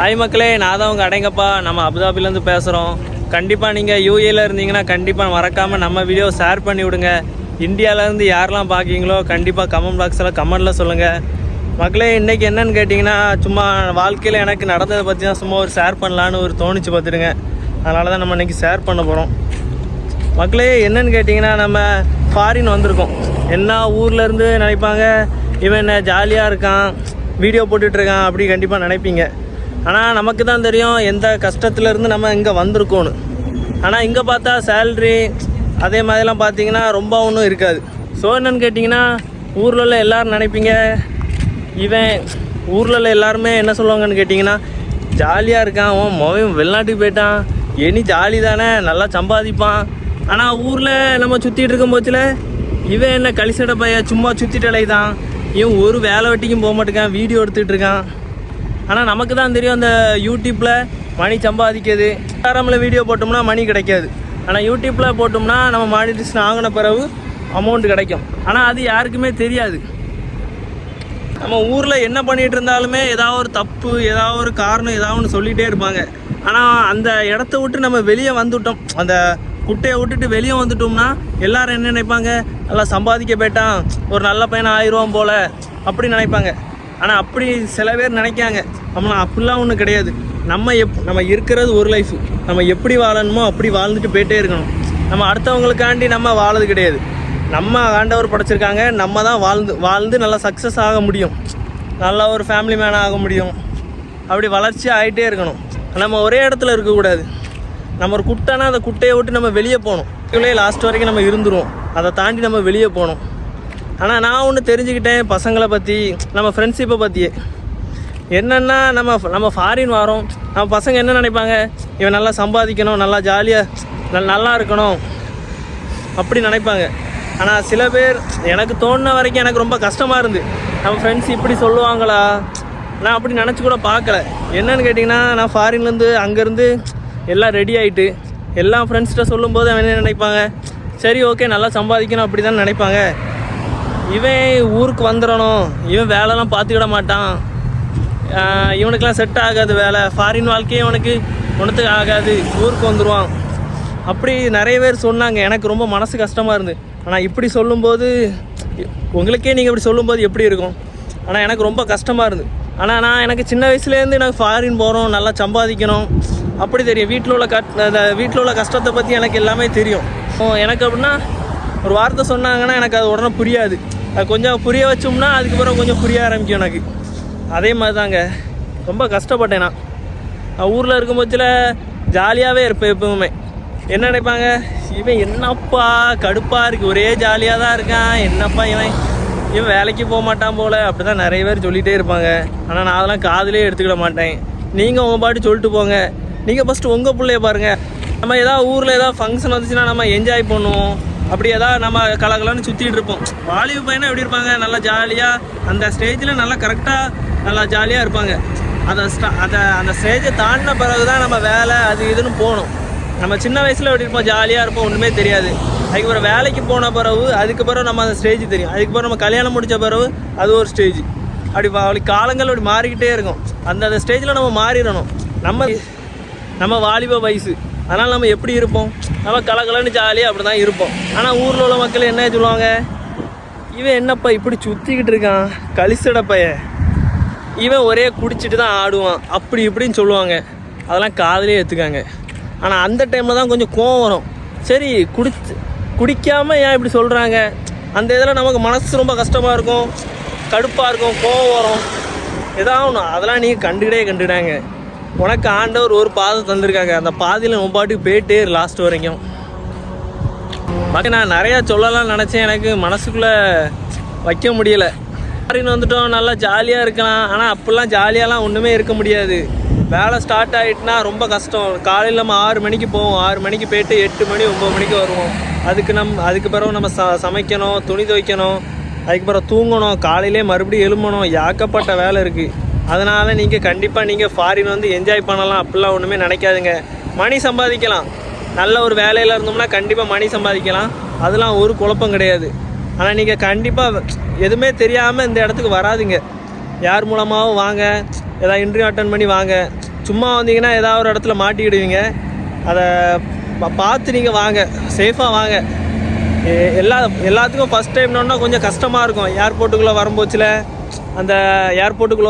Hi மக்களே, நான் தான் உங்கள் அடைங்கப்பா. நம்ம அபுதாபிலேருந்து பேசுகிறோம். கண்டிப்பாக நீங்கள் யூஏயில் இருந்தீங்கன்னா கண்டிப்பாக மறக்காமல் நம்ம வீடியோ ஷேர் பண்ணி விடுங்க. இந்தியாவிலேருந்து யாரெல்லாம் பார்க்கிங்களோ கண்டிப்பாக கமெண்ட் பாக்ஸில் கமெண்டில் சொல்லுங்கள். மக்களே, இன்றைக்கி என்னென்னு கேட்டிங்கன்னா, சும்மா வாழ்க்கையில் எனக்கு நடந்ததை பற்றி தான் சும்மா ஒரு ஷேர் பண்ணலான்னு ஒரு தோணிச்சு பார்த்துடுங்க. அதனால தான் நம்ம இன்றைக்கி ஷேர் பண்ண போகிறோம். மக்களே, என்னென்னு கேட்டிங்கன்னா, நம்ம ஃபாரின் வந்திருக்கோம். என்ன ஊர்லேருந்து நினைப்பாங்க, இவன் என்ன ஜாலியாக இருக்கான், வீடியோ போட்டுட்ருக்கான் அப்படி கண்டிப்பாக நினைப்பீங்க. ஆனால் நமக்கு தான் தெரியும் எந்த கஷ்டத்துலேருந்து நம்ம இங்கே வந்திருக்கோன்னு. ஆனால் இங்கே பார்த்தா சேல்ரி அதே மாதிரிலாம் பார்த்தீங்கன்னா ரொம்ப ஒன்றும் இருக்காது. ஸோ என்னென்னு கேட்டிங்கன்னா, ஊரில் உள்ள எல்லோரும் நினைப்பீங்க, இவன் ஊரில் உள்ள எல்லாருமே என்ன சொல்லுவாங்கன்னு கேட்டிங்கன்னா, ஜாலியாக இருக்கான், அவன் மொபைல் வெளிநாட்டுக்கு போயிட்டான், இனி ஜாலி தானே, நல்லா சம்பாதிப்பான். ஆனால் ஊரில் நம்ம சுற்றிட்டு இருக்கும் போச்சில் இவன் என்ன கழிசட பையன், சும்மா சுற்றிட்டு அலைதான், இவன் ஒரு வேலை வெட்டிக்கும் போக மாட்டேக்கான், வீடியோ எடுத்துகிட்டு இருக்கான். ஆனால் நமக்கு தான் தெரியும் அந்த யூடியூப்பில் மணி சம்பாதிக்கிறது. இன்ஸ்டாகிராமில் வீடியோ போட்டோம்னா மணி கிடைக்காது. ஆனால் யூடியூப்பில் போட்டோம்னா நம்ம மானிட்டேஷன் ஆகின பிறகு அமௌண்ட் கிடைக்கும். ஆனால் அது யாருக்குமே தெரியாது. நம்ம ஊரில் என்ன பண்ணிகிட்டு இருந்தாலுமே ஏதாவது ஒரு தப்பு, ஏதாவது ஒரு காரணம், ஏதாவது ஒன்று சொல்லிகிட்டே இருப்பாங்க. ஆனால் அந்த இடத்த விட்டு நம்ம வெளியே வந்துவிட்டோம், அந்த குட்டையை விட்டுட்டு வெளியே வந்துட்டோம்னா எல்லோரும் என்ன நினைப்பாங்க, நல்லா சம்பாதிக்க போயிட்டான், ஒரு நல்ல பையனை ஆயிடுவான் போல் அப்படி நினைப்பாங்க. ஆனால் அப்படி சில பேர் நினைக்காங்க. நம்ம அப்படிலாம் ஒன்றும் கிடையாது. நம்ம இருக்கிறது ஒரு லைஃப், நம்ம எப்படி வாழணுமோ அப்படி வாழ்ந்துட்டு போயிட்டே இருக்கணும். நம்ம அடுத்தவங்களுக்காண்டி நம்ம வாழது கிடையாது. நம்ம ஆண்டவர் படைச்சிருக்காங்க, நம்ம தான் வாழ்ந்து நல்லா சக்ஸஸ் ஆக முடியும், நல்லா ஒரு ஃபேமிலி மேனாக ஆக முடியும். அப்படி வளர்ச்சி ஆகிட்டே இருக்கணும். நம்ம ஒரே இடத்துல இருக்கக்கூடாது. நம்ம ஒரு குட்டைனா அந்த குட்டையை விட்டு நம்ம வெளியே போகணும். இதுலேயே லாஸ்ட் வரைக்கும் நம்ம இருந்துருவோம், அதை தாண்டி நம்ம வெளியே போகணும். ஆனால் நான் ஒன்று தெரிஞ்சுக்கிட்டேன் பசங்களை பற்றி, நம்ம ஃப்ரெண்ட்ஷிப்பை பற்றியே. என்னென்னா, நம்ம ஃபாரின் வரோம், நம்ம பசங்க என்ன நினைப்பாங்க, இவன் நல்லா சம்பாதிக்கணும், நல்லா ஜாலியாக நல்லா இருக்கணும் அப்படி நினைப்பாங்க. ஆனால் சில பேர், எனக்கு தோணுன வரைக்கும் எனக்கு ரொம்ப கஷ்டமாக இருந்து, நம்ம ஃப்ரெண்ட்ஸ் இப்படி சொல்லுவாங்களா, நான் அப்படி நினச்சி கூட பார்க்கல. என்னென்னு கேட்டிங்கன்னா, நான் ஃபாரின்லேருந்து அங்கேருந்து எல்லாம் ரெடி ஆகிட்டு எல்லாம் ஃப்ரெண்ட்ஸ்கிட்ட சொல்லும்போது அவன் என்ன நினைப்பாங்க, சரி ஓகே நல்லா சம்பாதிக்கணும் அப்படி தான் நினைப்பாங்க. இவன் ஊருக்கு வந்துடணும், இவன் வேலைலாம் பார்த்துக்கிட மாட்டான், இவனுக்கெலாம் செட் ஆகாது வேலை, ஃபாரின் வாழ்க்கையே இவனுக்கு ஒன்றுத்துக்கு ஆகாது, ஊருக்கு வந்துடுவான் அப்படி நிறைய பேர் சொன்னாங்க. எனக்கு ரொம்ப மனசு கஷ்டமாக இருந்து. ஆனால் இப்படி சொல்லும்போது, உங்களுக்கே நீங்கள் இப்படி சொல்லும்போது எப்படி இருக்கும்? ஆனால் எனக்கு ரொம்ப கஷ்டமாக இருந்து. ஆனால் எனக்கு சின்ன வயசுலேருந்து எனக்கு ஃபாரின் போகிறோம், நல்லா சம்பாதிக்கணும் அப்படி தெரியும். வீட்டில் உள்ள கஷ்டத்தை பற்றி எனக்கு எல்லாமே தெரியும். எனக்கு அப்படின்னா ஒரு வார்த்தை சொன்னாங்கன்னா எனக்கு அது உடனே புரியாது. அது கொஞ்சம் புரிய வச்சோம்னா அதுக்கப்புறம் கொஞ்சம் புரிய ஆரம்பிக்கும் எனக்கு. அதே மாதிரி தாங்க ரொம்ப கஷ்டப்பட்டேன். நான் ஊரில் இருக்கும் பட்சத்தில் ஜாலியாகவே இருப்பேன். எப்பவுமே என்ன நினைப்பாங்க, இவன் என்னப்பா கடுப்பாக இருக்குது, ஒரே ஜாலியாக தான் இருக்கான், என்னப்பா இவன் வேலைக்கு போக மாட்டான் போல் அப்படி தான் நிறைய பேர் சொல்லிகிட்டே இருப்பாங்க. ஆனால் நான் அதெல்லாம் காதிலே எடுத்துக்கிட மாட்டேன். நீங்கள் உங்கள் பாட்டு சொல்லிட்டு போங்க. நீங்கள் ஃபஸ்ட்டு உங்கள் பிள்ளைய பாருங்கள். நம்ம ஏதாவது ஊரில் ஏதாவது ஃபங்க்ஷன் வந்துச்சுன்னா நம்ம என்ஜாய் பண்ணுவோம், அப்படி ஏதாவது நம்ம கலகலன்னு சுற்றிட்டு இருப்போம். வாலிப பையனா எப்படி இருப்பாங்க, நல்லா ஜாலியாக அந்த ஸ்டேஜில் நல்லா கரெக்டாக நல்லா ஜாலியாக இருப்பாங்க. அந்த ஸ்டேஜை தாண்டின பிறகு தான் நம்ம வேலை அது இதுன்னு போகணும். நம்ம சின்ன வயசில் எப்படி இருப்போம், ஜாலியாக இருப்போம், ஒன்றுமே தெரியாது. அதுக்கப்புறம் வேலைக்கு போன பிறகு அதுக்கப்புறம் நம்ம அந்த ஸ்டேஜ் தெரியும். அதுக்கப்புறம் நம்ம கல்யாணம் முடித்த பிறகு அது ஒரு ஸ்டேஜ். அப்படி காலங்கள் அப்படி மாறிக்கிட்டே இருக்கும். அந்த ஸ்டேஜில் நம்ம மாறிடணும். நம்ம வாலிப வயசு, அதனால் நம்ம எப்படி இருப்போம், நம்ம கலகலன்னு ஜாலியாக அப்படி தான் இருப்போம். ஆனால் ஊரில் உள்ள மக்கள் என்ன சொல்லுவாங்க, இவன் என்னப்பா இப்படி சுற்றிக்கிட்டு இருக்கான், கழிசட பையன், இவன் ஒரே குடிச்சிட்டு தான் ஆடுவான் அப்படி இப்படின்னு சொல்லுவாங்க. அதெல்லாம் காதலே ஏற்றுக்காங்க. ஆனால் அந்த டைமில் தான் கொஞ்சம் கோவம் வரும். சரி குடிக்காமல் ஏன் இப்படி சொல்கிறாங்க, அந்த இதில் நமக்கு மனசு ரொம்ப கஷ்டமாக இருக்கும், கடுப்பாக இருக்கும், கோவம் வரும், ஏதாவது ஒன்று. அதெல்லாம் நீங்கள் கண்டுக்கிடாங்க. உனக்கு ஆண்டவர் ஒரு பாதை தந்திருக்காங்க, அந்த பாதையில் நம்ம பாட்டுக்கு போயிட்டே லாஸ்ட் வரைக்கும். நான் நிறையா சொல்லலாம் நினச்சேன், எனக்கு மனசுக்குள்ளே வைக்க முடியலை. ஃபாரின் வந்துட்டோம், நல்லா ஜாலியாக இருக்கலாம். ஆனால் அப்படிலாம் ஜாலியாலாம் ஒன்றுமே இருக்க முடியாது. வேலை ஸ்டார்ட் ஆகிட்டுனா ரொம்ப கஷ்டம். காலையில் நம்ம 6 மணிக்கு போவோம், 6 மணிக்கு போய்ட்டு 8 மணி 9 மணிக்கு வருவோம். அதுக்கு பிறகு நம்ம சமைக்கணும், துணி துவைக்கணும், அதுக்கு பிறகு தூங்கணும், காலையிலே மறுபடியும் எழும்பணும், ஏகப்பட்ட வேலை இருக்குது. அதனால் நீங்கள் கண்டிப்பாக ஃபாரின் வந்து என்ஜாய் பண்ணலாம் அப்படிலாம் ஒன்றுமே நினைக்காதுங்க. மணி சம்பாதிக்கலாம், நல்ல ஒரு வேலையில் இருந்தோம்னா கண்டிப்பாக மணி சம்பாதிக்கலாம், அதெல்லாம் ஒரு குழப்பம் கிடையாது. ஆனால் நீங்கள் கண்டிப்பாக எதுவுமே தெரியாமல் இந்த இடத்துக்கு வராதிங்க. யார் மூலமாகவும் வாங்க, ஏதாவது இன்டர்வியூ அட்டன் பண்ணி வாங்க. சும்மா வந்தீங்கன்னா ஏதாவது ஒரு இடத்துல மாட்டிக்கிடுவீங்க. அதை பார்த்து நீங்கள் வாங்க, சேஃபாக வாங்க. எல்லாத்துக்கும் ஃபஸ்ட் டைம்னோன்னா கொஞ்சம் கஷ்டமாக இருக்கும். ஏர்போர்ட்டுக்குள்ளே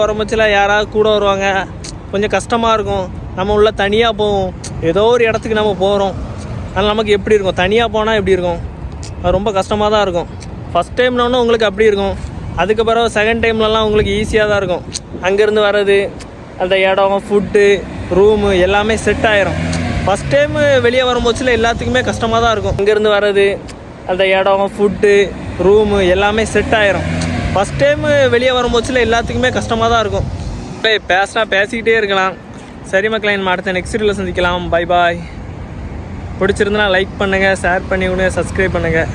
வரும்போச்சில் யாராவது கூட வருவாங்க, கொஞ்சம் கஷ்டமாக இருக்கும். நம்ம உள்ள தனியாக போவோம், ஏதோ ஒரு இடத்துக்கு நம்ம போகிறோம். அதனால் நமக்கு எப்படி இருக்கும், தனியாக போனால் எப்படி இருக்கும், அது ரொம்ப கஷ்டமாக தான் இருக்கும். ஃபஸ்ட் டைம்னோன்னா உங்களுக்கு அப்படி இருக்கும். அதுக்கு பிறகு செகண்ட் டைம்லலாம் உங்களுக்கு ஈஸியாக தான் இருக்கும். அங்கேருந்து வர்றது, அந்த இடம், ஃபுட்டு, ரூமு எல்லாமே செட் ஆகிரும். ஃபஸ்ட் டைம் வெளியே வரும்போச்சில் எல்லாத்துக்குமே கஷ்டமாக தான் இருக்கும். அங்கேருந்து வர்றது, அந்த இடம், ஃபுட்டு, ரூமு எல்லாமே செட் ஆகிரும். ஃபஸ்ட் டைம் வெளியே வரும்போச்சில் எல்லாத்துக்குமே கஷ்டமாக தான் இருக்கும். பேசிக்கிட்டே இருக்கலாம். சரி மக்களே, நம்ம அடுத்த நெக்ஸ்ட் வீடியோவில் சந்திக்கலாம். Bye bye. பிடிச்சிருந்தனா லைக் பண்ணுங்கள், ஷேர் பண்ணி விடுங்க, சப்ஸ்கிரைப் பண்ணுங்கள்.